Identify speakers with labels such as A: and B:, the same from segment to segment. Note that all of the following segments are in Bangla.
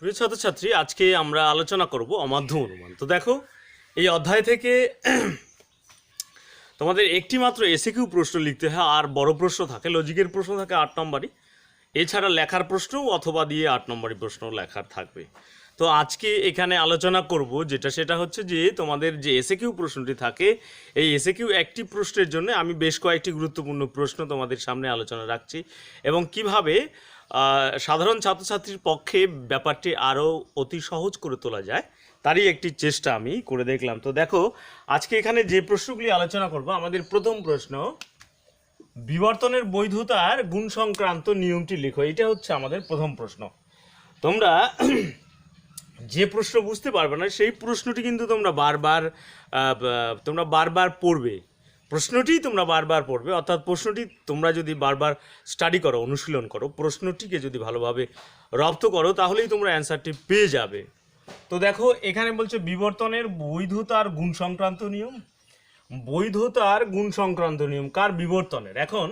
A: প্রিয় ছাত্রছাত্রী, আজকে আমরা আলোচনা করব অমাধ্যম অনুমান। তো দেখো, এই অধ্যায় থেকে তোমাদের একটি মাত্র এসএকিউ প্রশ্ন লিখতে হয়, আর বড় প্রশ্ন থাকে, লজিকের প্রশ্ন থাকে 8 নম্বরই। এছাড়া লেখার প্রশ্ন অথবা দিয়ে 8 নম্বরই প্রশ্ন লেখার থাকবে। তো আজকে এখানে আলোচনা করব সেটা হচ্ছে যে তোমাদের যে এসএকিউ প্রশ্নটি থাকে, এই এসএকিউ একটি প্রশ্নের জন্য আমি বেশ কয়েকটি গুরুত্বপূর্ণ প্রশ্ন তোমাদের সামনে আলোচনা রাখছি, এবং কিভাবে সাধারণ ছাত্রছাত্রীর পক্ষে ব্যাপারটি আরও অতি সহজ করে তোলা যায় তারই একটি চেষ্টা আমি করে দেখলাম। তো দেখো, আজকে এখানে যে প্রশ্নগুলি আলোচনা করব, আমাদের প্রথম প্রশ্ন, বিবর্তনের বৈধতার গুণ সংক্রান্ত নিয়মটি লিখো। এটা হচ্ছে আমাদের প্রথম প্রশ্ন। তোমরা যে প্রশ্ন বুঝতে পারবে না সেই প্রশ্নটি কিন্তু তোমরা বারবার পড়বে, প্রশ্নটি তোমরা বারবার পড়বে, অর্থাৎ প্রশ্নটি তোমরা যদি বারবার স্টাডি করো, অনুশীলন করো, প্রশ্নটিকে যদি ভালোভাবে রপ্ত করো, তাহলেই তোমরা অ্যান্সারটি পেয়ে যাবে। তো দেখো, এখানে বলছে বিবর্তনের বৈধতার গুণ সংক্রান্ত নিয়ম। বৈধতার গুণ সংক্রান্ত নিয়ম কার? বিবর্তনের। এখন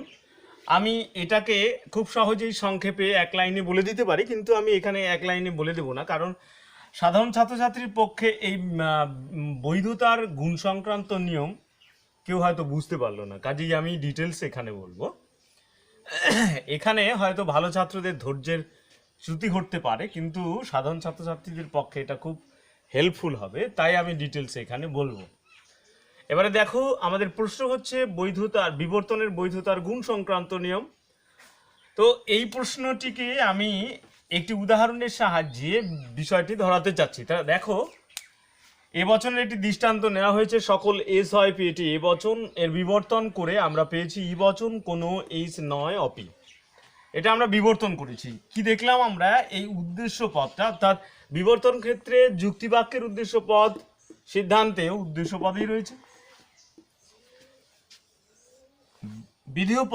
A: আমি এটাকে খুব সহজেই সংক্ষেপে এক লাইনে বলে দিতে পারি, কিন্তু আমি এখানে এক লাইনে বলে দেবো না, কারণ সাধারণ ছাত্রছাত্রীর পক্ষে এই বৈধতার গুণ সংক্রান্ত নিয়ম কেউ হয়তো বুঝতে পারলো না, কাজেই আমি ডিটেলস এখানে বলবো। এখানে হয়তো ভালো ছাত্রদের ধৈর্যের চ্যুতি ঘটতে পারে, কিন্তু সাধারণ ছাত্রছাত্রীদের পক্ষে এটা খুব হেল্পফুল হবে, তাই আমি ডিটেলস এখানে বলবো। এবারে দেখো, আমাদের প্রশ্ন হচ্ছে বিবর্তনের বৈধতার গুণ সংক্রান্ত নিয়ম। তো এই প্রশ্নটিকে আমি একটি উদাহরণের সাহায্যে বিষয়টি ধরাতে চাচ্ছি। তা দেখো, এবচনের একটি দৃষ্টান্ত নেওয়া হয়েছে, সকল এস হয় পেয়েটি এবচন, এর বিবর্তন করে আমরা পেয়েছি ইবচন কোনো এইস নয় অপি। এটা আমরা বিবর্তন করেছি। কি দেখলাম আমরা? এই উদ্দেশ্য পদটা, অর্থাৎ বিবর্তন ক্ষেত্রে যুক্তিবাক্যের উদ্দেশ্য পদ, সিদ্ধান্তে উদ্দেশ্য পদই রয়েছে। বিধেয়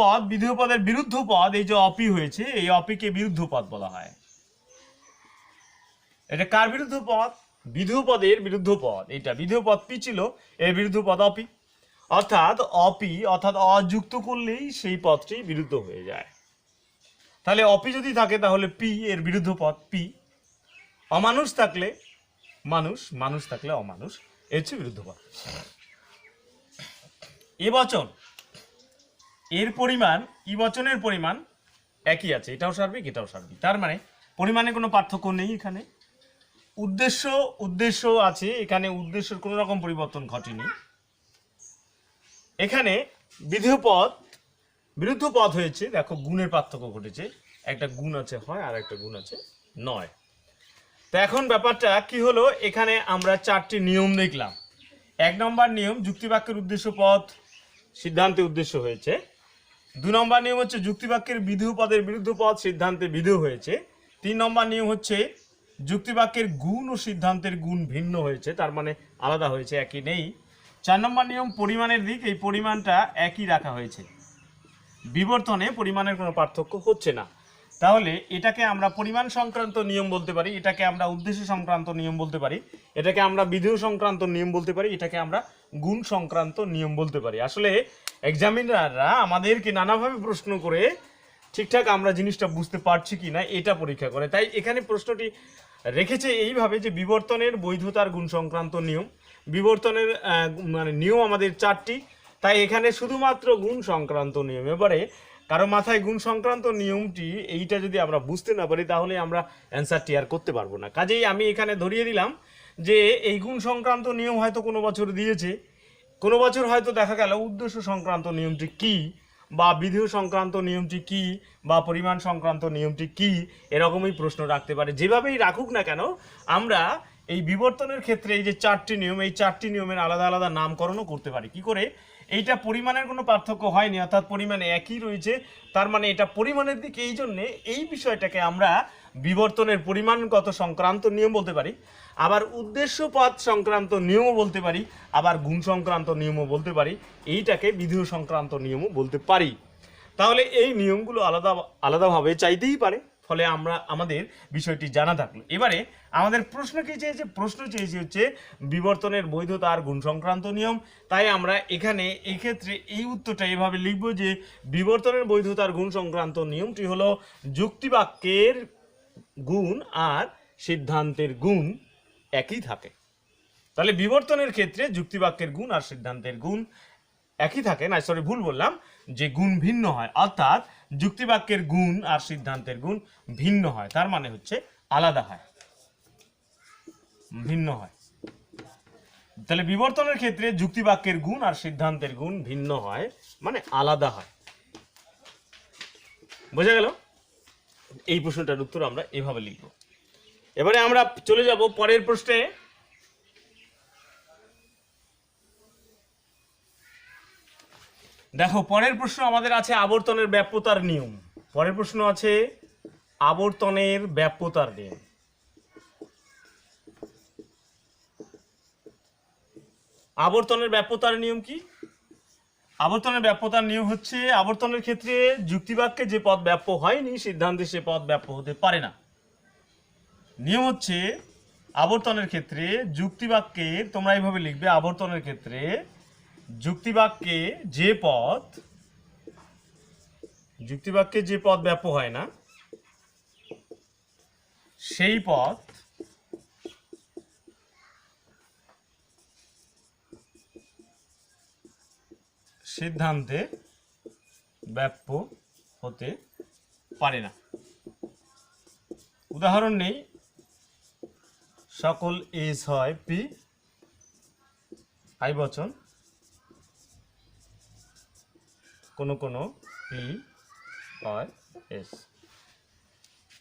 A: পদের বিরুদ্ধ পদ, এই যে অপি হয়েছে, এই অপিকে বিরুদ্ধ পদ বলা হয়। এটা কার বিরুদ্ধ পদ? বিধেয় পদের বিরুদ্ধ পদ। এটা বিধেয় পদ পি ছিল, এর বিরুদ্ধ পদ অপি, অর্থাৎ অযুক্ত করলেই সেই পদটি বিরুদ্ধ হয়ে যায়। তাহলে অপি যদি থাকে তাহলে পি এর বিরুদ্ধ পদ পি। অমানুষ থাকলে মানুষ থাকলে অমানুষ, এর হচ্ছে বিরুদ্ধ পদ। এবচন এর পরিমাণ, ইবচনের পরিমাণ একই আছে, এটাও সার্বিক এটাও সার্বিক, তার মানে পরিমাণে কোনো পার্থক্য নেই। এখানে উদ্দেশ্য আছে, এখানে উদ্দেশ্যের কোনো রকম পরিবর্তন ঘটেনি। এখানে বিরুদ্ধ পদ হয়েছে, দেখো গুণের পার্থক্য ঘটেছে, একটা গুণ আছে হয় আর একটা গুণ আছে নয়। তো এখন ব্যাপারটা কি হলো, এখানে আমরা 4টি নিয়ম দেখলাম। 1 নম্বর নিয়ম, যুক্তিবাক্যের উদ্দেশ্য পদ সিদ্ধান্তে উদ্দেশ্য হয়েছে। 2 নম্বর নিয়ম হচ্ছে যুক্তিবাক্যের বিধেয় পদের বিরুদ্ধ পদ সিদ্ধান্তে বিধেয় হয়েছে। 3 নম্বর নিয়ম হচ্ছে যুক্তিবাক্যের গুণ ও সিদ্ধান্তের গুণ ভিন্ন হয়েছে, তার মানে আলাদা হয়েছে, একই নেই। 4 নম্বর নিয়ম, পরিমাণের দিক, এই পরিমাণটা একই রাখা হয়েছে, বিবর্তনে পরিমাণের কোনো পার্থক্য হচ্ছে না। তাহলে এটাকে আমরা পরিমাণ সংক্রান্ত নিয়ম বলতে পারি, এটাকে আমরা উদ্দেশ্য সংক্রান্ত নিয়ম বলতে পারি, এটাকে আমরা বিধেয় সংক্রান্ত নিয়ম বলতে পারি, এটাকে আমরা গুণ সংক্রান্ত নিয়ম বলতে পারি। আসলে এক্সামিনাররা আমাদেরকে নানাভাবে প্রশ্ন করে ঠিকঠাক আমরা জিনিসটা বুঝতে পারছি কি না এটা পরীক্ষা করে, তাই এখানে প্রশ্নটি রেখেছে এইভাবে যে বিবর্তনের বৈধতার গুণ সংক্রান্ত নিয়ম। বিবর্তনের নিয়ম আমাদের 4টি, তাই এখানে শুধুমাত্র গুণ সংক্রান্ত নিয়ম। এবারে কারো মাথায় গুণ সংক্রান্ত নিয়মটি এইটা যদি আমরা বুঝতে না পারি, তাহলে আমরা অ্যান্সারটি আর করতে পারবো না। কাজেই আমি এখানে ধরিয়ে দিলাম যে এই গুণ সংক্রান্ত নিয়ম হয়তো কোনো বছর দিয়েছে, কোনো বছর হয়তো দেখা গেল উদ্দেশ্য সংক্রান্ত নিয়মটি কি, বা বিধেয় সংক্রান্ত নিয়মটি কি, বা পরিমাণ সংক্রান্ত নিয়মটি কি, এরকমই প্রশ্ন রাখতে পারে। যেভাবেই রাখুক না কেন, আমরা এই বিবর্তনের ক্ষেত্রে এই যে 4টি নিয়ম, এই 4টি নিয়মের আলাদা আলাদা নামকরণও করতে পারি। কি করে? এইটা পরিমাণের কোনো পার্থক্য হয়নি, অর্থাৎ পরিমাণ একই রয়েছে, তার মানে এটা পরিমাণের দিকে, এই জন্যে এই বিষয়টাকে আমরা বিবর্তনের পরিমাণগত সংক্রান্ত নিয়ম বলতে পারি, আবার উদ্দেশ্য পদ সংক্রান্ত নিয়মও বলতে পারি, আবার গুণ সংক্রান্ত নিয়মও বলতে পারি, এইটাকে বিধেয় সংক্রান্ত নিয়মও বলতে পারি। তাহলে এই নিয়মগুলো আলাদাভাবে চাইতেই পারে, ফলে আমাদের বিষয়টি জানা থাকলো। এবারে আমাদের প্রশ্ন চেয়েছে হচ্ছে বিবর্তনের বৈধতা আর গুণ সংক্রান্ত নিয়ম, তাই আমরা এখানে এই ক্ষেত্রে এই উত্তরটা এভাবে লিখব যে বিবর্তনের বৈধতার গুণ সংক্রান্ত নিয়মটি হলো যুক্তিবাক্যের গুণ আর সিদ্ধান্তের গুণ একই থাকে। তাহলে বিবর্তনের ক্ষেত্রে যুক্তিবাক্যের গুণ আর সিদ্ধান্তের গুণ একই থাকে না, সরি ভুল বললাম, যে গুণ ভিন্ন হয়, অর্থাৎ যুক্তিবাক্যের গুণ আর সিদ্ধান্তের গুণ ভিন্ন হয়, তার মানে হচ্ছে আলাদা হয়, ভিন্ন হয়। তাহলে বিবর্তনের ক্ষেত্রে যুক্তিবাক্যের গুণ আর সিদ্ধান্তের গুণ ভিন্ন হয়, মানে আলাদা হয়। বোঝা গেল? এই প্রশ্নটার উত্তর আমরা এভাবে লিখব। এবারে আমরা চলে যাব পরের প্রশ্নে। দেখো, পরের প্রশ্ন আমাদের আছে আবর্তনের ব্যাপ্যতার নিয়ম। পরের প্রশ্ন আছে আবর্তনের ব্যাপ্যতার নিয়ম। আবর্তনের ব্যাপ্যতার নিয়ম কি? আবর্তনের ব্যাপ্যতার নিয়ম হচ্ছে আবর্তনের ক্ষেত্রে যুক্তিবাক্যে যে পদ ব্যাপ্য হয়নি সিদ্ধান্তে সে পদ ব্যাপ্য হতে পারে না। নিয়ম হচ্ছে আবর্তনের ক্ষেত্রে যুক্তিবাক্যে, তোমরা এইভাবে লিখবে, আবর্তনের ক্ষেত্রে যুক্তিবাক্যে যে পদ ব্যাপ্য হয় না সেই পদ সিদ্ধান্তে ব্যাপ্য হতে পারে না। উদাহরণ নেই, সকল এস হয় পি আই বচন, কোনো কোনো পি হয় এস।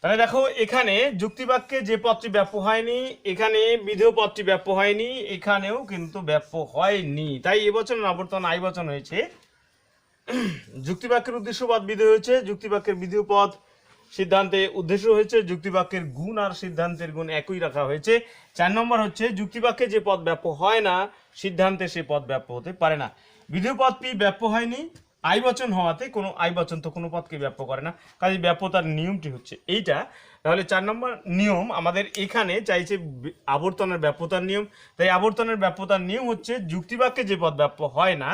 A: তাহলে দেখো, এখানে যুক্তিবাক্যে যে পদটি ব্যাপ্য হয়নি, এখানে বিধেয় পদটি ব্যাপ্য হয়নি, এখানেও কিন্তু ব্যাপ্য হয়নি, তাই এবচনের আবর্তন আই বচন হয়েছে। যুক্তিবাক্যের উদ্দেশ্যপদ বিধেয় হয়েছে, যুক্তিবাক্যের বিধেয় পদ সিদ্ধান্তে উদ্দেশ্য হয়েছে, যুক্তিবাক্যের গুণ আর সিদ্ধান্তের গুণ একই রাখা হয়েছে। 4 নম্বর হচ্ছে যুক্তিবাক্যে যে পদ ব্যাপ্য হয় না সিদ্ধান্তে সে পদ ব্যাপ্য হতে পারে না। বিধেয় পদ পি ব্যাপ্য হয়নি, আই বচন হওয়াতে কোনো আই বচন তো কোনো পদকে ব্যাপ্য করে না, কাজে ব্যাপ্যতার নিয়মটি হচ্ছে এইটা। তাহলে 4 নম্বর নিয়ম আমাদের এখানে চাইছে আবর্তনের ব্যাপ্যতার নিয়ম। তাই আবর্তনের ব্যাপ্যতার নিয়ম হচ্ছে যুক্তিবাক্যে যে পদ ব্যাপ্য হয় না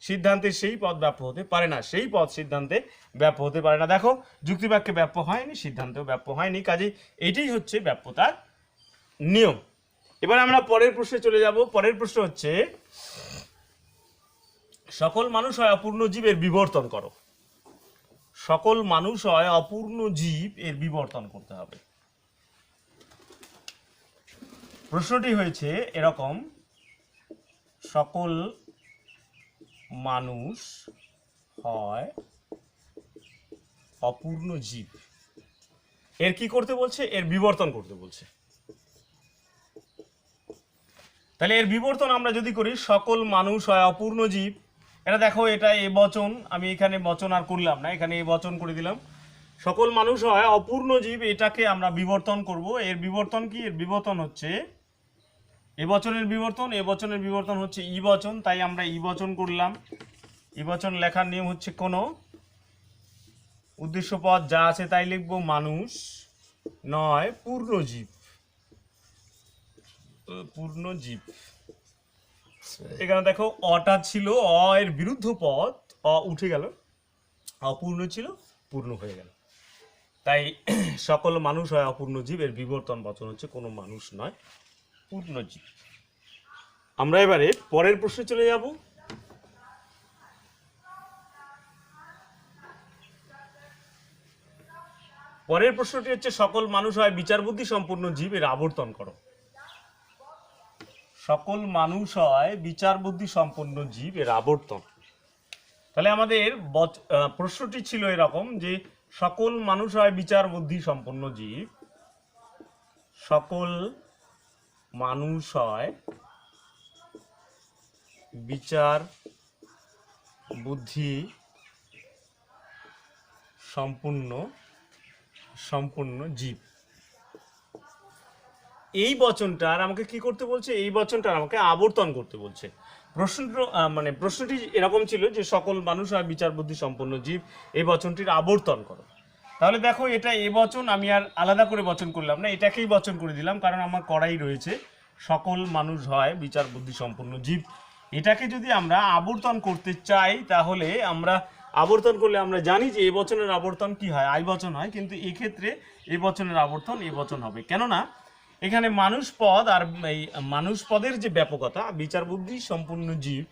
A: সিদ্ধান্তে সেই পদ ব্যাপ্য হতে পারে না, সেই পদ সিদ্ধান্তে ব্যাপ্য হতে পারে না। দেখো, যুক্তিবাক্যে ব্যাপ্য হয়নি, সিদ্ধান্তেও ব্যাপ্য হয়নি, কাজে এইটাই হচ্ছে ব্যাপ্যতার নিয়ম। এবার আমরা পরের প্রশ্নে চলে যাব। পরের প্রশ্ন হচ্ছে সকল মানুষ হয় অপূর্ণ জীব এর বিবর্তন করো। সকল মানুষ হয় অপূর্ণ জীব এর বিবর্তন করতে হবে। প্রশ্নটি হয়েছে এরকম, সকল মানুষ হয় অপূর্ণ জীব এর কি করতে বলছে? এর বিবর্তন করতে বলছে। তাহলে এর বিবর্তন আমরা যদি করি, সকল মানুষ হয় অপূর্ণ জীব, এটা দেখো, এটা এ বচন, আমি এখানে বচন আর করলাম না, এখানে এ বচন করে দিলাম। সকল মানুষ হয় অপূর্ণ জীব, এটাকে আমরা বিবর্তন করব। এর বিবর্তন কি? এর বিবর্তন হচ্ছে এ বচনের বিবর্তন, এ বচনের বিবর্তন হচ্ছে ই বচন, তাই আমরা ই বচন করলাম। ই বচন লেখার নিয়ম হচ্ছে কোনো উদ্দেশ্য পদ যা আছে তাই লিখবো, মানুষ নয় পূর্ণ জীব, পূর্ণ জীব। এখানে দেখো, অটা ছিল, অ এর বিরুদ্ধ পদ, অ উঠে গেল, অপূর্ণ ছিল পূর্ণ হয়ে গেল, তাই সকল মানুষ হয় অপূর্ণ জীব এর বিবর্তন বচন হচ্ছে কোনো মানুষ নয় পূর্ণ জীব। আমরা এবারে পরের প্রশ্নে চলে যাব। পরের প্রশ্নটি হচ্ছে সকল মানুষ হয় বিচার বুদ্ধি সম্পূর্ণ জীব এর আবর্তন করো। সকল মানুষ হয় বিচার বুদ্ধি সম্পন্ন জীব এর আবর্তন। তাহলে আমাদের প্রশ্নটি ছিল এরকম যে সকল মানুষ হয় বিচার বুদ্ধি সম্পন্ন জীব, সকল মানুষ হয় বিচার বুদ্ধি সম্পূর্ণ জীব। এই বচনটার আমাকে কি করতে বলছে? এই বচনটার আমাকে আবর্তন করতে বলছে। প্রশ্নটি এরকম ছিল যে সকল মানুষ হয় বিচার বুদ্ধি সম্পন্ন জীব, এই বচনটির আবর্তন করো। তাহলে দেখো, এটা এ বচন, আমি আর আলাদা করে বচন করলাম না, এটাকেই বচন করে দিলাম, কারণ আমার করাই রয়েছে সকল মানুষ হয় বিচার বুদ্ধি সম্পন্ন জীব। এটাকে যদি আমরা আবর্তন করতে চাই, তাহলে আমরা আবর্তন করলে আমরা জানি যে এ বচনের আবর্তন কি হয়? আই বচন হয়, কিন্তু এক্ষেত্রে এ বচনের আবর্তন এ বচন হবে। কেননা এখানে মানুষ পদ আর এই মানুষ পদের যে ব্যাপকতা, বিচার বুদ্ধি সম্পূর্ণ জীব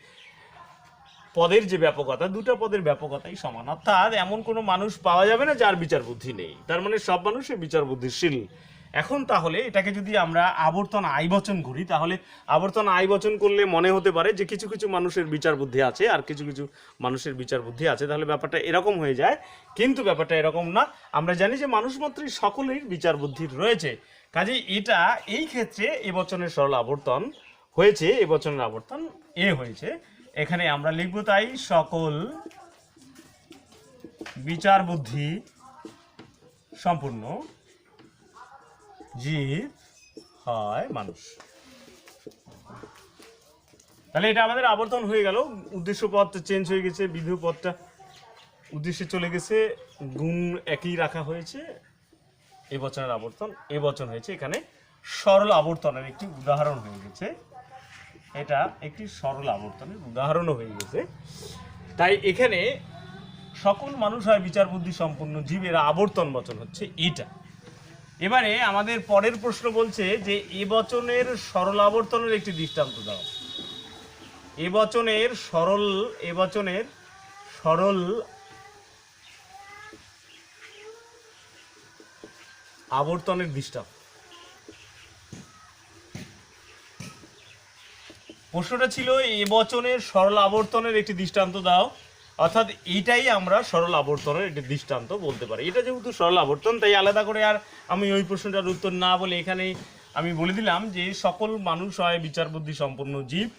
A: পদের যে ব্যাপকতা, দুটো পদের ব্যাপকতাই সমান। অর্থাৎ এমন কোনো মানুষ পাওয়া যাবে না যার বিচার বুদ্ধি নেই, তার মানে সব মানুষই বিচার বুদ্ধিশীল। এখন তাহলে এটাকে যদি আমরা আবর্তন আইবচন করি, তাহলে আবর্তন আইবচন করলে মনে হতে পারে যে কিছু কিছু মানুষের বিচার বুদ্ধি আছে আর কিছু কিছু মানুষের বিচার বুদ্ধি আছে, তাহলে ব্যাপারটা এরকম হয়ে যায়। কিন্তু ব্যাপারটা এরকম না, আমরা জানি যে মানুষ মাত্রই সকলের বিচার বুদ্ধি রয়েছে। কাজেই এটা এই ক্ষেত্রে এবচনের সরল আবর্তন হয়েছে, এবচনের আবর্তন এ হয়েছে। এখানে আমরা লিখব তাই সকল বিচার বুদ্ধি সম্পূর্ণ জীব হয় মানুষ। তাহলে এটা আমাদের আবর্তন হয়ে গেল। উদ্দেশ্য পদটা চেঞ্জ হয়ে গেছে, বিধেয় পদটা উদ্দেশ্যে চলে গেছে, গুণ একই রাখা হয়েছে। এবচনের আবর্তন এবচন হয়েছে। এখানে সরল আবর্তনের একটি উদাহরণ হয়ে গেছে, এটা একটি সরল আবর্তনের উদাহরণও হয়ে গেছে। তাই এখানে সকল মানুষ হয় বিচার বুদ্ধি সম্পন্ন জীবের আবর্তন বচন হচ্ছে এটা। এবারে আমাদের পরের প্রশ্ন বলছে যে এবচনের সরল আবর্তনের একটি দৃষ্টান্ত দাও। এবচনের সরল আবর্তনের দৃষ্টান্ত। প্রশ্নটা ছিল এবচনের সরল আবর্তনের একটি দৃষ্টান্ত দাও, অর্থাৎ এইটাই আমরা সরল আবর্তনের একটি দৃষ্টান্ত বলতে পারি। এটা যেহেতু সরল আবর্তন, তাই আলাদা করে আর আমি ওই প্রশ্নটার উত্তর না বলে এখানে আমি বলে দিলাম যে সকল মানুষ হয় বিচার বুদ্ধি সম্পন্ন জীব,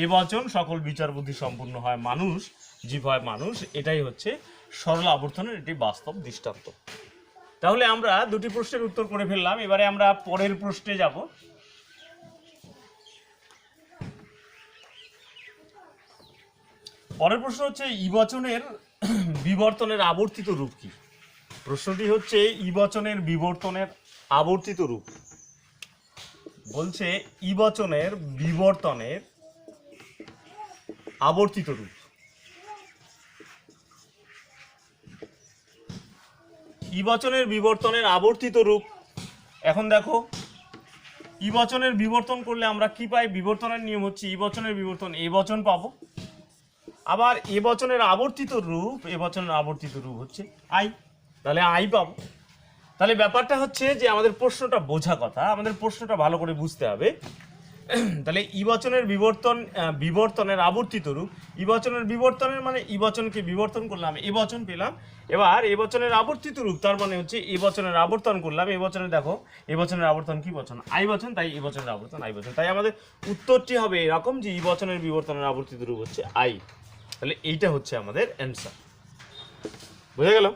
A: এবচন সকল বিচার বুদ্ধি সম্পন্ন হয় মানুষ, জীব হয় মানুষ। এটাই হচ্ছে সরল আবর্তনের একটি বাস্তব দৃষ্টান্ত। তাহলে আমরা দুটি প্রশ্নের উত্তর করে ফেললাম। এবারে আমরা পরের প্রশ্নে যাব। পরের প্রশ্ন হচ্ছে ইবচনের বিবর্তনের আবর্তিত রূপ কি? প্রশ্নটি হচ্ছে ইবচনের বিবর্তনের আবর্তিত রূপ। বলছে ইবচনের বিবর্তনের আবর্তিত রূপ। ইবচনের বিবর্তনের আবর্তিত রূপ। এখন দেখো ইবচনের বিবর্তন করলে আমরা কি পাই? বিবর্তনের নিয়ম হচ্ছে ইবচনের বিবর্তন এবচন পাবো, আবার এবচনের আবর্তিত রূপ হচ্ছে আই, তাহলে আই পাবো। তাহলে ব্যাপারটা হচ্ছে যে আমাদের প্রশ্নটা বোঝা কথা, আমাদের প্রশ্নটা ভালো করে বুঝতে হবে। তাহলে ইবচনের বিবর্তনের আবর্তিত রূপ, ইবচনের বিবর্তনের মানে ইবচনকে বিবর্তন করলাম এবচন পেলাম। এবার এবচনের আবর্তিত রূপ তার মানে হচ্ছে এবচনের আবর্তন করলাম, এবচনের দেখো এবচনের আবর্তন কি বচন? আই বচন, তাই এবচনের আবর্তন আই বচন। তাই আমাদের উত্তরটি হবে এরকম যে ইবচনের বিবর্তনের আবর্তিত রূপ হচ্ছে আই। তাহলে এইটা হচ্ছে আমাদের অ্যান্সার। বুঝা গেল?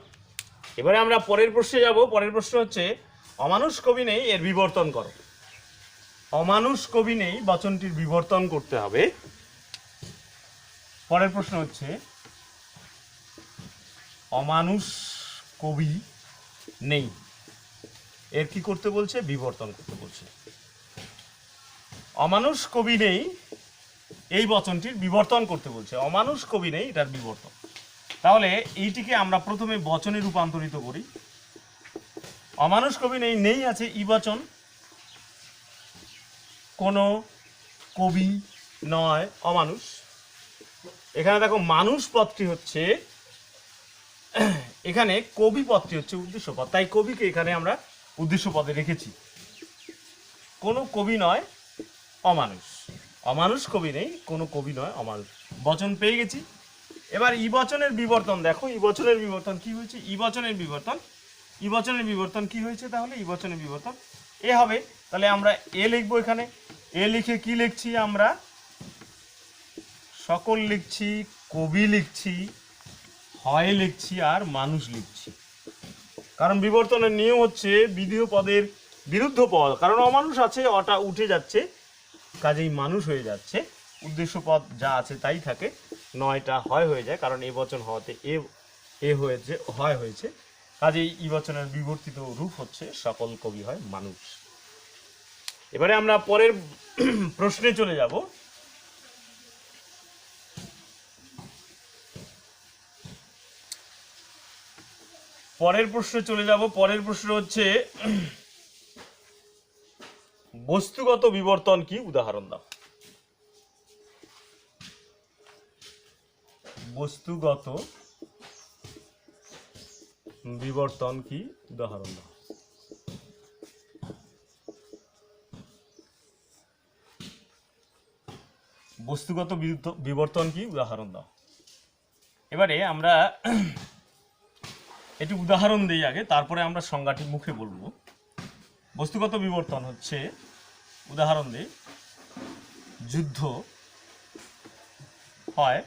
A: এবারে আমরা পরের প্রশ্নে যাব। পরের প্রশ্ন হচ্ছে অমানুষ কবি নেই, এর বিবর্তন করো। অমানুষ কবি নেই বচনটির বিবর্তন করতে হবে। পরের প্রশ্ন হচ্ছে অমানুষ কবি নেই, এর কি করতে বলছে? বিবর্তন করতে বলছে। অমানুষ কবি নেই এই বচনটির বিবর্তন করতে বলছে। অমানুষ কবি নেই, এটার বিবর্তন। তাহলে এইটিকে আমরা প্রথমে বচনে রূপান্তরিত করি। অমানুষ কবি নেই, নেই আছে ইবচন, কোনো কবি নয় অমানুষ। এখানে দেখো মানুষ পদটি হচ্ছে, এখানে কবি পদটি হচ্ছে উদ্দেশ্য পদ, তাই কবিকে এখানে আমরা উদ্দেশ্য পদে রেখেছি। কোনো কবি নয় অমানুষ, অমানুষ কবি নেই, কোনো কবি নয় অমানুষ, বচন পেয়ে গেছি। এবার ইবচনের বিবর্তন দেখো, ইবচনের বিবর্তন কি হয়েছে? ইবচনের বিবর্তন কি হয়েছে? তাহলে ইবচনের বিবর্তন এ হবে। তাহলে আমরা এ লিখবো, এখানে এ লিখে কি লিখছি? আমরা সকল লিখছি, কবি লিখছি, হয় লিখছি, আর মানুষ লিখছি। কারণ বিবর্তনের নিয়ম হচ্ছে বিধেয় পদের বিরুদ্ধ পদ, কারণ অমানুষ আছে, অটা উঠে যাচ্ছে, কাজেই মানুষ হয়ে যাচ্ছে। উদ্দেশ্য পদ যা আছে তাই থাকে, নয়টা হয় হয়ে যায়, কারণ এ বচন হওয়াতে এ হয়েছে, হয় হয়েছে। কাজেই ই বচনের বিবর্তিত রূপ হচ্ছে সকল কবি হয় মানুষ। এবারে আমরা পরের প্রশ্নে চলে যাব। পরের প্রশ্ন হচ্ছে বস্তুগত বিবর্তন কি উদাহরণ দাও। বস্তুগত বিবর্তন কি উদাহরণ দাও। বস্তুগত বিবর্তন কি উদাহরণ দাও। এবারে আমরা একটি উদাহরণ দিই আগে, তারপরে আমরা সংজ্ঞাটি মুখে বলবো। বস্তুগত বিবর্তন হচ্ছে, উদাহরণ দিই, যুদ্ধ হয়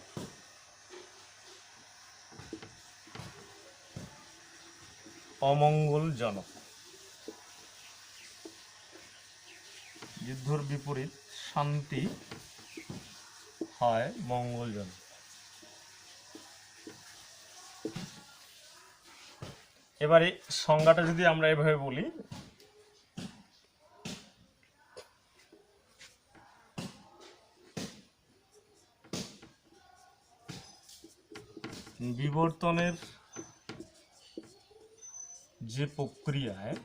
A: অমঙ্গলজনক, যুদ্ধের বিপরীত শান্তি হয় মঙ্গলজনক। এবারে সংজ্ঞাটা যদি আমরা এভাবে বলি, বিবর্তনের যে প্রক্রিয়ায়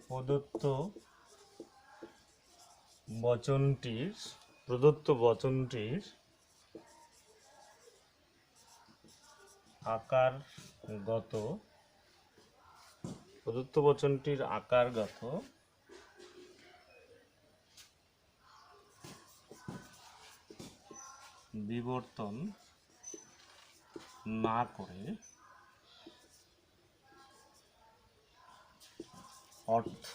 A: প্রদত্ত বচনটির আকারগত বিবর্তন না করে অর্থ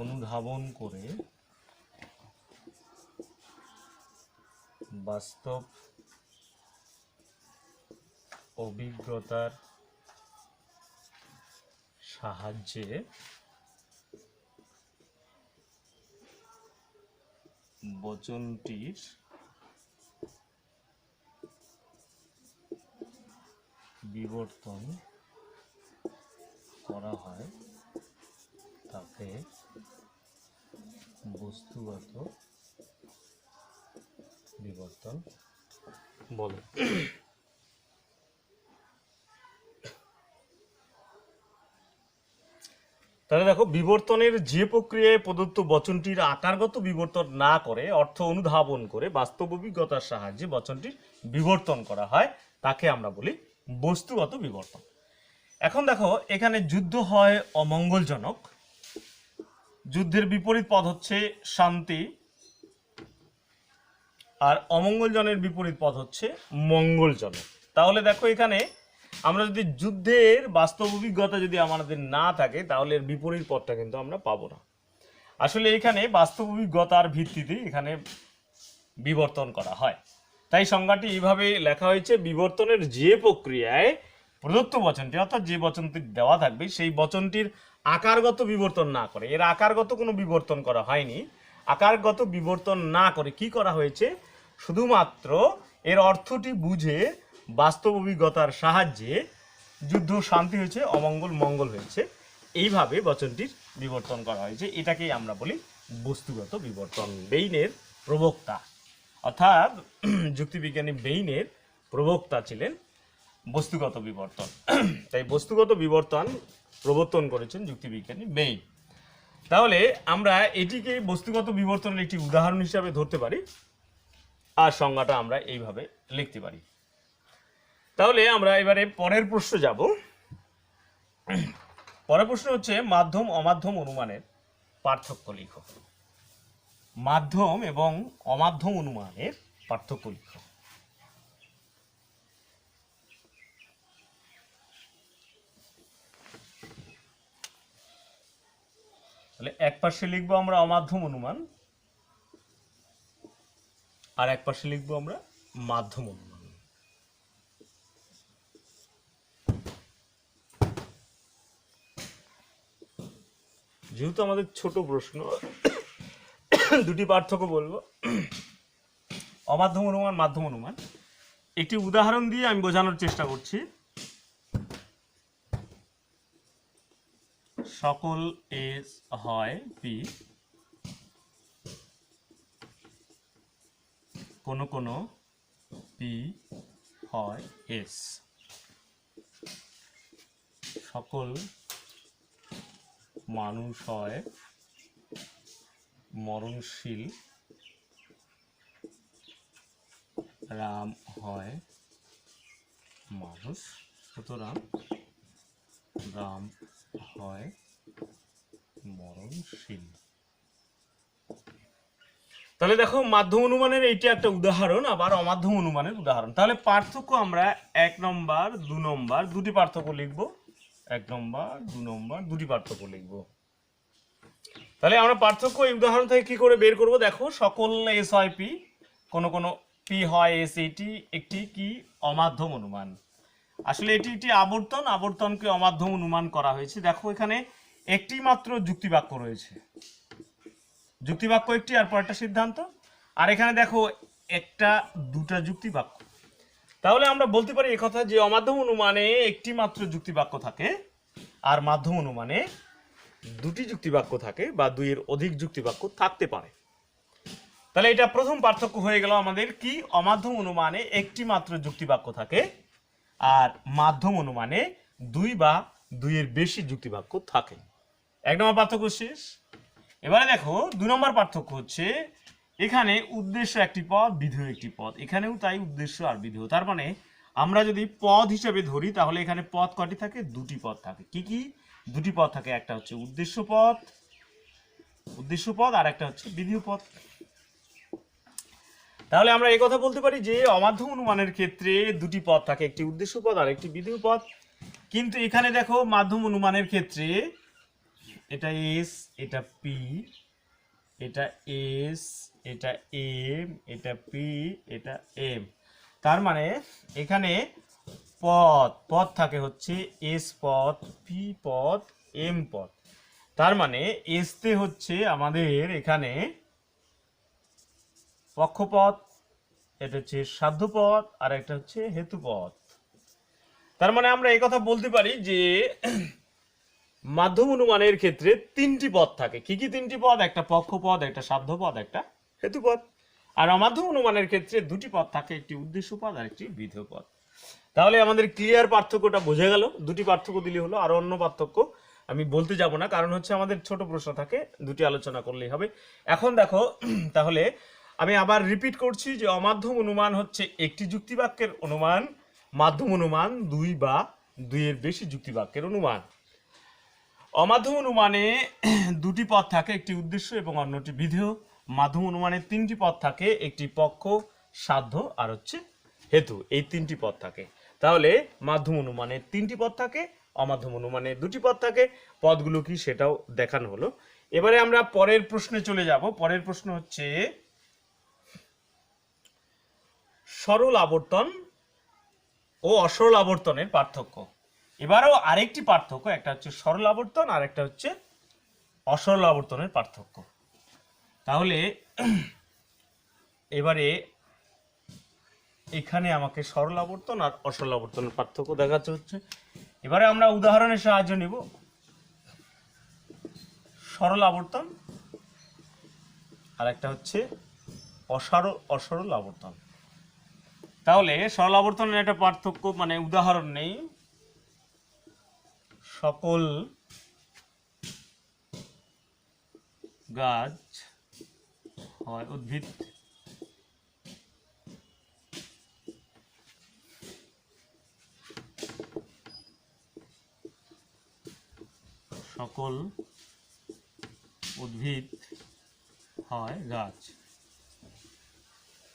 A: অনুধাবন করে বাস্তব অভিজ্ঞতার সাহায্যে বচনটির বিবর্তন করা হয় তাকে বস্তুগত বিবর্তন বলে। তাহলে দেখো, বিবর্তনের যে প্রক্রিয়ায় প্রদত্ত বচনটির আকারগত বিবর্তন না করে অর্থ অনুধাবন করে বাস্তব অভিজ্ঞতার সাহায্যে বচনটির বিবর্তন করা হয় তাকে আমরা বলি বস্তুগত বিবর্তন। এখন দেখো, এখানে যুদ্ধ হয় অমঙ্গলজনক, যুদ্ধের বিপরীত পদ হচ্ছে শান্তি, আর অমঙ্গলজনের বিপরীত পদ হচ্ছে মঙ্গলজনক। তাহলে দেখো, এখানে আমরা যদি যুদ্ধের বাস্তব অভিজ্ঞতা যদি আমাদের না থাকে, তাহলে এর বিপরীত পদটা কিন্তু আমরা পাবো না। আসলে এখানে বাস্তব অভিজ্ঞতার ভিত্তিতে এখানে বিবর্তন করা হয়। তাই সংজ্ঞাটি এইভাবে লেখা হয়েছে, বিবর্তনের যে প্রক্রিয়ায় প্রদত্ত বচনটি, অর্থাৎ যে বচনটি দেওয়া থাকবে সেই বচনটির আকারগত বিবর্তন না করে, এর আকারগত কোনো বিবর্তন করা হয়নি, আকারগত বিবর্তন না করে কি করা হয়েছে, শুধুমাত্র এর অর্থটি বুঝে বাস্তব অভিজ্ঞতার সাহায্যে যুদ্ধ শান্তি হয়েছে, অমঙ্গল মঙ্গল হয়েছে, এইভাবে বচনটির বিবর্তন করা হয়েছে। এটাকেই আমরা বলি বস্তুগত বিবর্তন। বেইনের প্রবক্তা, অর্থাৎ যুক্তিবিজ্ঞানী বেইনের প্রবক্তা ছিলেন বস্তুগত বিবর্তন। তাই বস্তুগত বিবর্তন প্রবর্তন করেছেন যুক্তিবিজ্ঞানী বেইন। তাহলে আমরা এটিকে বস্তুগত বিবর্তনের একটি উদাহরণ হিসাবে ধরতে পারি, আর সংজ্ঞাটা আমরা এইভাবে লিখতে পারি। তাহলে আমরা এবারে পরের প্রশ্ন যাব। পরের প্রশ্ন হচ্ছে, মাধ্যম অমাধ্যম অনুমানের পার্থক্য লিখো। মাধ্যম এবং অমাধ্যম অনুমানের পার্থক্য লিখো। তাহলে এক পাশে লিখবো আমরা অমাধ্যম অনুমান, আর এক পাশে লিখবো আমরা মাধ্যম অনুমান। যেহেতু আমাদের ছোট প্রশ্ন, দুটি পার্থক্য বলবো, অমাধ্যম অনুমান, মাধ্যম অনুমান। একটি উদাহরণ দিয়ে আমি বোঝানোর চেষ্টা করছি। সকল এস হয় পি, কোনো কোনো পি হয় এস, সকল মানুষ হয় মরণশীল, রাম হয় মানুষ, সুতরাং রাম হয় মরণশীল। তাহলে দেখো মাধ্যম অনুমানের এইটা একটা উদাহরণ, আবার অমাধ্যম অনুমানের উদাহরণ। তাহলে পার্থক্য আমরা 1 নম্বর 2 নম্বর দুটি পার্থক্য লিখব, 1 নম্বর 2 নম্বর দুটি পার্থক্য লিখব। তাহলে আমরা পার্থক্য এই উদাহরণ থেকে কি করে বের করব? দেখো সকল এস হয় পি, কোন কোন পি হয় এস, এটি একটি কি অমাধ্যম অনুমান। আসলে এটি একটি আবর্তন, আবর্তনকে অমাধ্যম অনুমান করা হয়েছে। দেখো এখানে একটি মাত্র যুক্তিবাক্য রয়েছে, যুক্তিবাক্য একটি আর পরেরটা সিদ্ধান্ত। আর এখানে দেখো একটা দুটা যুক্তিবাক্য। তাহলে আমরা বলতে পারি একথা যে অমাধ্যম অনুমানে একটি মাত্র যুক্তিবাক্য থাকে, আর মাধ্যম অনুমানে দুটি যুক্তিবাক্য থাকে বা দুইয়ের অধিক যুক্তিবাক্য থাকতে পারে। তাহলে এটা প্রথম পার্থক্য হয়ে গেল আমাদের কি, অমাধ্যম অনুমানে একটি মাত্র যুক্তিবাক্য থাকে, আর মাধ্যম অনুমানে দুই বা দুইয়ের বেশি যুক্তিবাক্য থাকে। 1 নম্বর পার্থক্য শেষ। এবারে দেখো 2 নম্বর পার্থক্য হচ্ছে এখানে উদ্দেশ্য একটি পদ, বিধেয় একটি পদ, এখানেও তাই উদ্দেশ্য আর বিধেয়। তার মানে আমরা যদি পদ হিসেবে ধরি তাহলে এখানে পদ কটি থাকে? দুটি পদ থাকে। কি কি দুটি পদ থাকে? একটা হচ্ছে উদ্দেশ্য পদ, উদ্দেশ্য পদ, আর একটা হচ্ছে বিধেয় পদ। তাহলে আমরা এই কথা বলতে পারি যে অমাধ্যম অনুমানের ক্ষেত্রে দুটি পদ থাকে, একটি উদ্দেশ্য পদ আর একটি বিধেয় পদ। কিন্তু এখানে দেখো মাধ্যম অনুমানের ক্ষেত্রে এটা এস, এটা পি, এটা এস, এটা এম, এটা পি, এটা এম। তার মানে এখানে পদ পদ থাকে হচ্ছে এস পদ, পি পদ, এম পদ। তার মানে এসতে হচ্ছে আমাদের এখানে পক্ষপদ, এটা হচ্ছে সাধ্যপদ, আর একটা হচ্ছে হেতুপদ। তার মানে আমরা এই কথা বলতে পারি যে মাধ্যম অনুমানের ক্ষেত্রে তিনটি পদ থাকে। কি কি তিনটি পদ? একটা পক্ষপদ, একটা সাধ্যপদ, একটা হেতুপদ। আর অমাধ্যম অনুমানের ক্ষেত্রে দুটি পদ থাকে, একটি উদ্দেশ্য পদ আর একটি বিধেয় পদ। তাহলে আমাদের ক্লিয়ার পার্থক্যটা বোঝা গেল। দুটি পার্থক্য দিলে হলো, আর অন্য পার্থক্য আমি বলতে যাব না, কারণ হচ্ছে আমাদের ছোট প্রশ্ন থাকে, দুটি আলোচনা করলেই হবে। এখন দেখো তাহলে আমি আবার রিপিট করছি যে অমাধ্যম অনুমান হচ্ছে একটি যুক্তিবাক্যের অনুমান, মাধ্যম অনুমান দুই বা দুইয়ের বেশি যুক্তিবাক্যের অনুমান। অমাধ্যম অনুমানে দুটি পদ থাকে, একটি উদ্দেশ্য এবং অন্যটি বিধেয়। মাধ্যম অনুমানে তিনটি পদ থাকে, একটি পক্ষ, সাধ্য আর হচ্ছে হেতু, এই তিনটি পদ থাকে। তাহলে মাধ্যম অনুমানে তিনটি পদ থাকে, অমাধ্যম অনুমানে দুটি পদ থাকে। পদগুলো কি সেটাও দেখানো হলো। এবারে আমরা পরের প্রশ্নে চলে যাব। পরের প্রশ্ন হচ্ছে সরল আবর্তন ও অসরল আবর্তনের পার্থক্য। এবারেও আরেকটি পার্থক্য, একটা হচ্ছে সরল আবর্তন আর একটা হচ্ছে অসরল আবর্তনের পার্থক্য। তাহলে এবারে এখানে আমাকে সরল আবর্তন আর অসরল আবর্তনের পার্থক্য দেখাতে হচ্ছে। এবারে আমরা উদাহরণের সাহায্য নিব। সরল আবর্তন আর একটা হচ্ছে অসরল আবর্তন। তাহলে সরল আবর্তনের একটা পার্থক্য, মানে উদাহরণ নেই। সকল গাছ হয় উদ্ভিদ, সকল উদ্ভিদ হয় গাছ।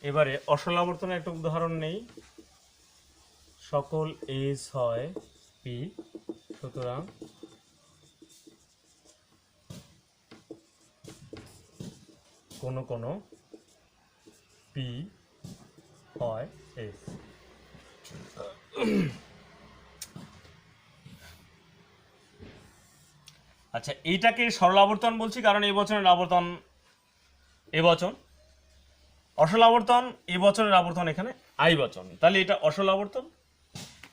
A: এবারে অসরল আবর্তনের একটা উদাহরণ নেই। সকল এস হয় পি, সুতরাং কোনো কোনো পি হয় এস। আচ্ছা, এইটাকে সরল আবর্তন বলছি কারণ এই বছরের আবর্তন এবচন, অসল আবর্তন এ বছরের আবর্তন এখানে আই বচন, তাহলে এটা অসল আবর্তন।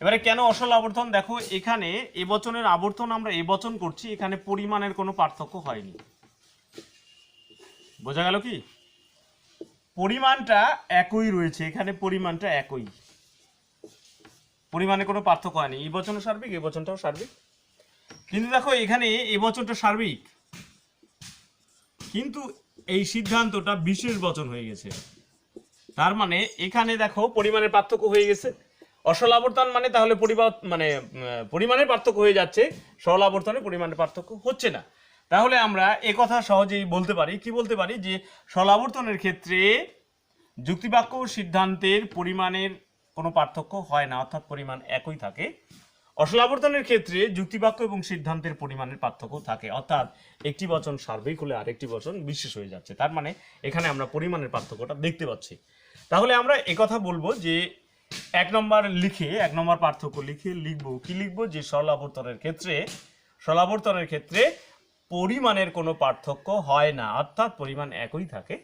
A: এবারে কেন অসল আবর্তন? দেখো এখানে এ বচনের আবর্তন আমরা এ বচন করছি, এখানে পরিমাণের কোনো পার্থক্য হয়নি। বোঝা গেল কি? পরিমাণটা একই রয়েছে, এখানে পরিমাণটা একই, পরিমাণে কোনো পার্থক্য হয়নি। এই বচনও সার্বিক, এই বচনটাও সার্বিক। কিন্তু দেখো এখানে এই বচনটা সার্বিক, কিন্তু এই সিদ্ধান্তটা বিশেষ বচন হয়ে গেছে। তার মানে এখানে দেখো পরিমাণের পার্থক্য হয়ে গেছে। অসল আবর্তন মানে তাহলে পরিমাণের পার্থক্য হয়ে যাচ্ছে, সরল আবর্তনে পরিমাণের পার্থক্য হচ্ছে না। তাহলে আমরা একথা সহজেই বলতে পারি, কি বলতে পারি, যে সরল আবর্তনের ক্ষেত্রে যুক্তিবাক্য ও সিদ্ধান্তের পরিমাণের কোনো পার্থক্য হয় না, অর্থাৎ পরিমাণ একই থাকে। অসল আবর্তনের ক্ষেত্রে যুক্তিবাক্য এবং সিদ্ধান্তের পরিমাণের পার্থক্য থাকে, অর্থাৎ একটি বচন সার্বিক হলে আরেকটি বচন বিশেষ হয়ে যাচ্ছে। তার মানে এখানে আমরা পরিমাণের পার্থক্যটা দেখতে পাচ্ছি। তাহলে আমরা একথা বলবো যে এক নম্বর পার্থক্য লিখবো যে সরল আবর্তনের ক্ষেত্রে পরিমাণের কোনো পার্থক্য হয় না, অর্থাৎ পরিমাণ একই থাকে।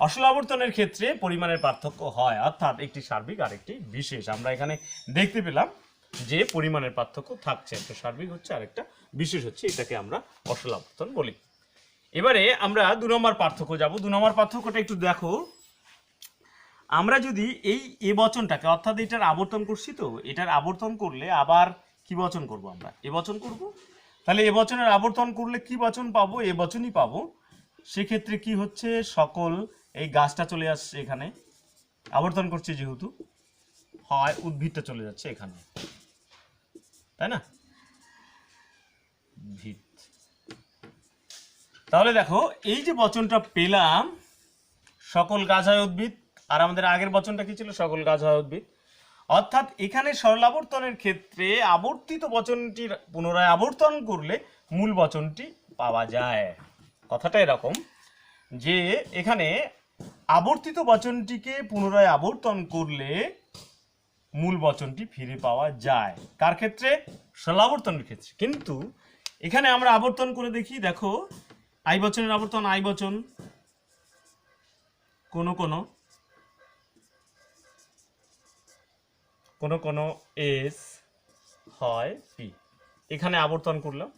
A: অসল আবর্তনের ক্ষেত্রে পরিমাণের পার্থক্য হয়, অর্থাৎ একটি সার্বিক আর একটি বিশেষ। আমরা এখানে দেখতে পেলাম যে পরিমাণের পার্থক্য থাকছে, একটা সার্বিক হচ্ছে আর একটা বিশেষ হচ্ছে, এটাকে আমরা অসল আবর্তন বলি। এবারে আমরা 2 নম্বর পার্থক্য যাব। 2 নম্বর পার্থক্যটা একটু দেখো। আমরা যদি এই বচনটাকে, অর্থাৎ এটার আবর্তন করছি, তো এটার আবর্তন করলে আবার কি বচন করব, আমরা এ বচন করব। তাহলে এ বচনের আবর্তন করলে কি বচন পাবো, এ বচনই পাবো। সেক্ষেত্রে কি হচ্ছে, সকল এই গাছটা চলে আসছে এখানে, আবর্তন করছে যেহেতু, হয় উদ্ভিদটা চলে যাচ্ছে এখানে, তাই না, উদ্ভিদ। তাহলে দেখো এই যে বচনটা পেলাম, সকল গাছ হয় উদ্ভিদ, আর আমাদের আগের বচনটা কি ছিল, সকল গাছ হয় উদ্ভিদ। অর্থাৎ এখানে সরলাবর্তনের ক্ষেত্রে আবর্তিত বচনটি পুনরায় আবর্তন করলে মূল বচনটি পাওয়া যায়। কথাটা এরকম যে এখানে আবর্তিত বচনটিকে পুনরায় আবর্তন করলে মূল বচনটি ফিরে পাওয়া যায়। কার ক্ষেত্রে, সরলাবর্তনের ক্ষেত্রে। কিন্তু এখানে আমরা আবর্তন করে দেখি, দেখো আই বচনের আবর্তন আই বচন, কোনো এস হয় পি, এখানে আবর্তন করলাম,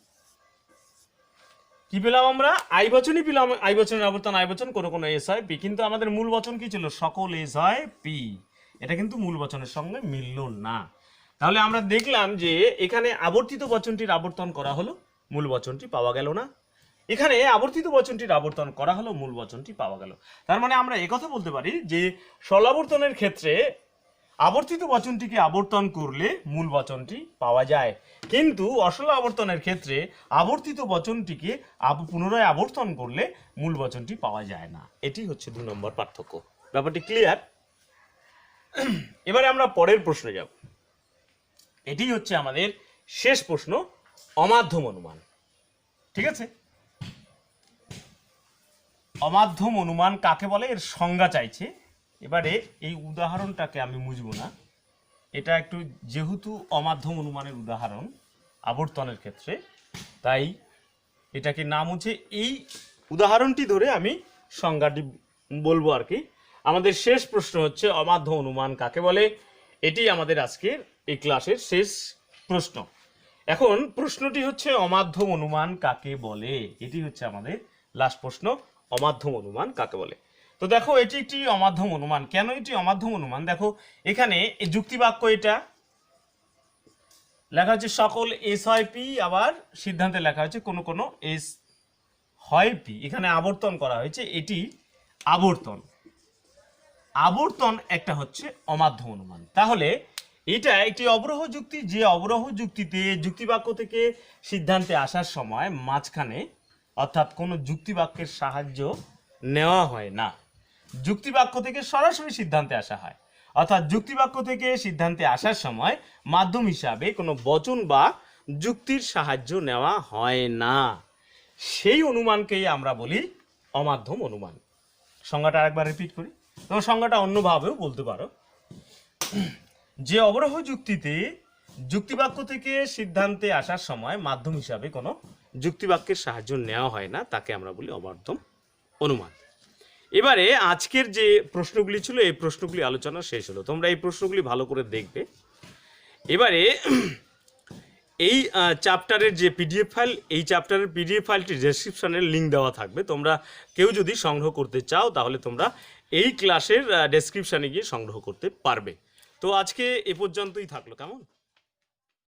A: কি পেলাম আমরা, আই বচনই পেলাম। আই বচনের আবর্তন আই বচন, কোনো এস হয় পি। কিন্তু আমাদের মূল বচন কি ছিল, সকল এস হয় পি। এটা কিন্তু মূল বচনের সঙ্গে মিলল না। তাহলে আমরা দেখলাম যে এখানে আবর্তিত বচনটির আবর্তন করা হলো, মূল বচনটি পাওয়া গেল না। এখানে আবর্তিত বচনটির আবর্তন করা হলো, মূল বচনটি পাওয়া গেল। তার মানে আমরা একথা বলতে পারি যে সরলাবর্তনের ক্ষেত্রে আবর্তিত বচনটিকে আবর্তন করলে মূল বচনটি পাওয়া যায়, কিন্তু অসল আবর্তনের ক্ষেত্রে আবর্তিত বচনটিকে পুনরায় আবর্তন করলে মূল বচনটি পাওয়া যায় না। এটি হচ্ছে 2 নম্বর পার্থক্য। ব্যাপারটি ক্লিয়ার? এবারে আমরা পরের প্রশ্নে যাব। এটি হচ্ছে আমাদের শেষ প্রশ্ন, অমাধ্যম অনুমান। ঠিক আছে, অমাধ্যম অনুমান কাকে বলে, এর সংজ্ঞা চাইছে। এবারে এই উদাহরণটাকে আমি মুছব না, এটা একটু যেহেতু অমাধ্যম অনুমানের উদাহরণ আবর্তনের ক্ষেত্রে, তাই এটাকে না মুছে এই উদাহরণটি ধরে আমি সংজ্ঞাটি বলবো আর কি। আমাদের শেষ প্রশ্ন হচ্ছে অমাধ্যম অনুমান কাকে বলে, এটি আমাদের আজকের এই ক্লাসের শেষ প্রশ্ন। এখন প্রশ্নটি হচ্ছে অমাধ্যম অনুমান কাকে বলে, এটি হচ্ছে আমাদের লাস্ট প্রশ্ন, অমাধ্যম অনুমান কাকে বলে। তো দেখো এটি একটি অমাধ্যম অনুমান। কেন এটি অমাধ্যম অনুমান, দেখো এখানে যুক্তিবাক্য এটা লেখা হচ্ছে সকল এস হয় পি, আবার সিদ্ধান্তে লেখা হচ্ছে কোনো এস হয় পি। এখানে আবর্তন করা হয়েছে, এটি আবর্তন একটা হচ্ছে অমাধ্যম অনুমান। তাহলে এটা একটি অবরোহ যুক্তি, যে অবরোহ যুক্তিতে যুক্তিবাক্য থেকে সিদ্ধান্তে আসার সময় মাঝখানে, অর্থাৎ কোনো যুক্তিবাক্যের সাহায্য নেওয়া হয় না, যুক্তিবাক্য থেকে সরাসরি সিদ্ধান্তে আসা হয়। অর্থাৎ যুক্তিবাক্য থেকে সিদ্ধান্তে আসার সময় মাধ্যম হিসাবে কোনো বচন বা যুক্তির সাহায্য নেওয়া হয় না, সেই অনুমানকেই আমরা বলি অমাধ্যম অনুমান। সংজ্ঞাটা আরেকবার রিপিট করি, তোমার সংজ্ঞাটা অন্যভাবেও বলতে পারো। যে অবরোহ যুক্তিতে যুক্তিবাক্য থেকে সিদ্ধান্তে আসার সময় মাধ্যম হিসাবে কোনো যুক্তিবাক্যের সাহায্য নেওয়া হয় না, তাকে আমরা বলি অমাধ্যম অনুমান। এবারে আজকের যে প্রশ্নগুলি ছিল, এই প্রশ্নগুলি আলোচনা শেষ হলো। তোমরা এই প্রশ্নগুলি ভালো করে দেখবে। এবারে এই চ্যাপ্টারের যে পিডিএফ ফাইল, এই চ্যাপ্টারের পিডিএফ ফাইলটি ডেসক্রিপশনের লিঙ্ক দেওয়া থাকবে। তোমরা কেউ যদি সংগ্রহ করতে চাও তাহলে তোমরা এই ক্লাসের ডেসক্রিপশানে গিয়ে সংগ্রহ করতে পারবে। তো আজকে এ পর্যন্তই থাকলো, কেমন?